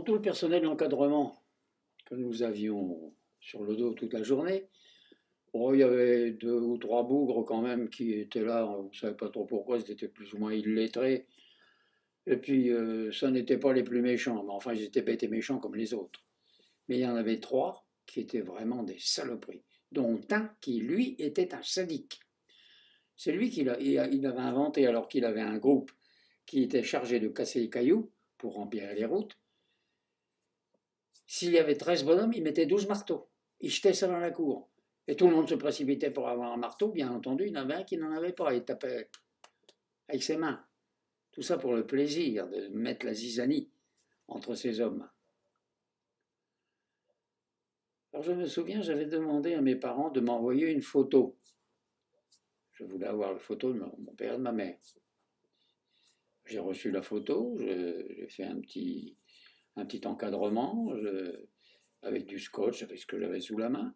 Dans tout le personnel d'encadrement que nous avions sur le dos toute la journée, bon, il y avait deux ou trois bougres quand même qui étaient là, on ne savait pas trop pourquoi, ils étaient plus ou moins illettrés. Et puis, ça n'était pas les plus méchants, mais enfin, ils étaient bêtes et méchants comme les autres. Mais il y en avait trois qui étaient vraiment des saloperies, dont un qui, lui, était un sadique. C'est lui qui il avait inventé, alors qu'il avait un groupe qui était chargé de casser les cailloux pour remplir les routes. S'il y avait 13 bonhommes, il mettait 12 marteaux. Il jetait ça dans la cour. Et tout le monde se précipitait pour avoir un marteau. Bien entendu, il y en avait un qui n'en avait pas. Il tapait avec ses mains. Tout ça pour le plaisir de mettre la zizanie entre ces hommes. Alors je me souviens, j'avais demandé à mes parents de m'envoyer une photo. Je voulais avoir la photo de mon père et de ma mère. J'ai reçu la photo, j'ai fait un petit encadrement avec du scotch, avec ce que j'avais sous la main.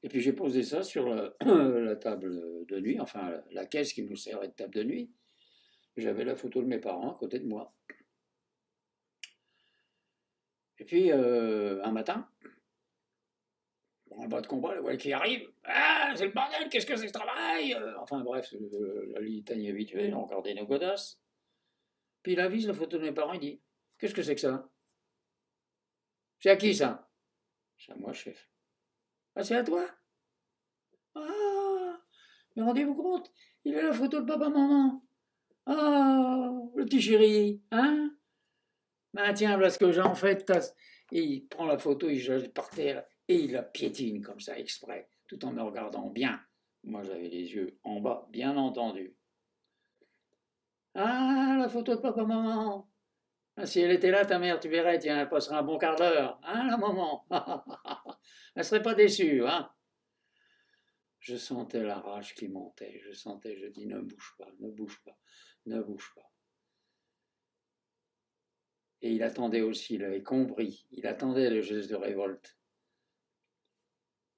Et puis j'ai posé ça sur la table de nuit, enfin la caisse qui nous servait de table de nuit. J'avais la photo de mes parents à côté de moi. Et puis un matin, un bas de combat, la voile qui arrive. Ah, c'est le bordel, qu'est-ce que c'est ce travail? Enfin bref, la litanie habituelle, encore des godasses. Puis il avise la photo de mes parents, il dit: qu'est-ce que c'est que ça? C'est à qui ça? C'est à moi, chef. Ah, c'est à toi? Ah, mais rendez-vous compte, il a la photo de papa-maman. Ah, le petit chéri, hein? Ben tiens, voilà ce que j'en fais. Et il prend la photo, il jette par terre et il la piétine comme ça, exprès, tout en me regardant bien. Moi, j'avais les yeux en bas, bien entendu. Ah, la photo de papa-maman. Ah, si elle était là, ta mère, tu verrais, tiens, elle passerait un bon quart d'heure. Hein, la maman? Elle serait pas déçue, hein? Je sentais la rage qui montait. Je dis, ne bouge pas, ne bouge pas, ne bouge pas. Et il attendait aussi, il avait compris, il attendait le geste de révolte.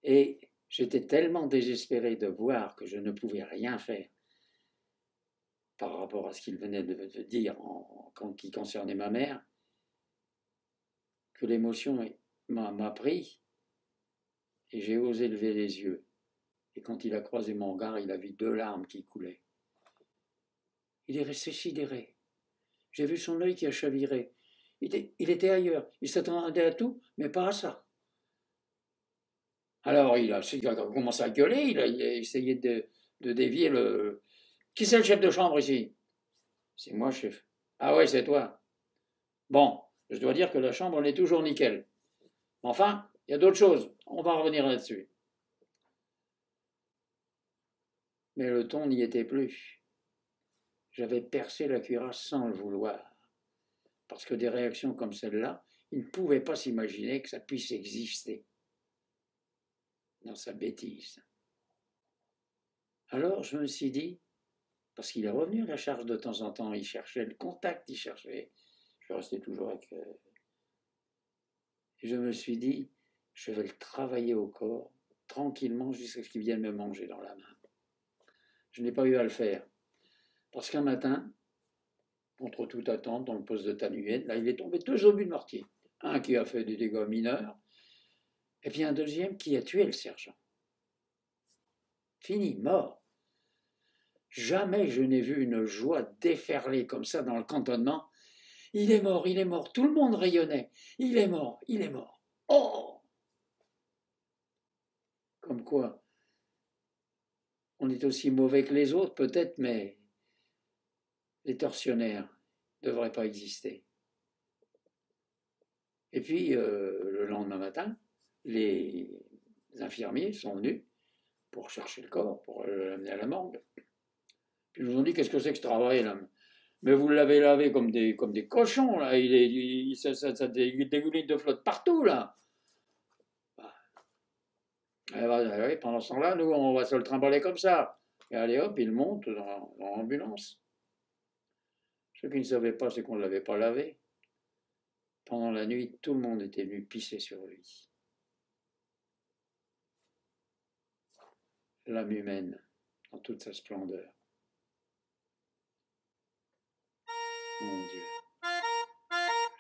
Et j'étais tellement désespéré de voir que je ne pouvais rien faire par rapport à ce qu'il venait de dire qui concernait ma mère, que l'émotion m'a pris et j'ai osé lever les yeux. Et quand il a croisé mon regard, il a vu deux larmes qui coulaient. Il est resté sidéré. J'ai vu son œil qui a chaviré. Il était ailleurs. Il s'attendait à tout, mais pas à ça. Alors il a commencé à gueuler, il a essayé de dévier le... Qui c'est le chef de chambre ici? C'est moi, chef. Ah ouais, c'est toi. Bon, je dois dire que la chambre, elle est toujours nickel. Enfin, il y a d'autres choses. On va revenir là-dessus. Mais le ton n'y était plus. J'avais percé la cuirasse sans le vouloir. Parce que des réactions comme celle-là, il ne pouvait pas s'imaginer que ça puisse exister dans sa bêtise. Alors je me suis dit, parce qu'il est revenu à la charge de temps en temps, il cherchait le contact, il cherchait, je restais toujours avec... Et je me suis dit, je vais le travailler au corps, tranquillement, jusqu'à ce qu'il vienne me manger dans la main. Je n'ai pas eu à le faire, parce qu'un matin, contre toute attente, dans le poste de Tanuel, là, il est tombé deux obus de mortier. Un qui a fait des dégâts mineurs, et puis un deuxième qui a tué le sergent. Fini, mort. Jamais je n'ai vu une joie déferler comme ça dans le cantonnement. Il est mort, tout le monde rayonnait. Il est mort, il est mort. Oh! Comme quoi, on est aussi mauvais que les autres, peut-être, mais les tortionnaires ne devraient pas exister. Et puis, le lendemain matin, les infirmiers sont venus pour chercher le corps, pour l'amener à la morgue. Puis ils nous ont dit, qu'est-ce que c'est que ce travail là? Mais vous l'avez lavé comme des cochons, là. Ça dégouline de flotte partout, là. Et pendant ce temps-là, nous, on va se le trimballer comme ça. Et allez hop, il monte dans l'ambulance. Ce qu'ils ne savaient pas, c'est qu'on ne l'avait pas lavé. Pendant la nuit, tout le monde était venu pisser sur lui. L'âme humaine, dans toute sa splendeur. Mon Dieu,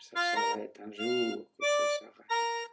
ça s'arrête un jour, que ça s'arrête.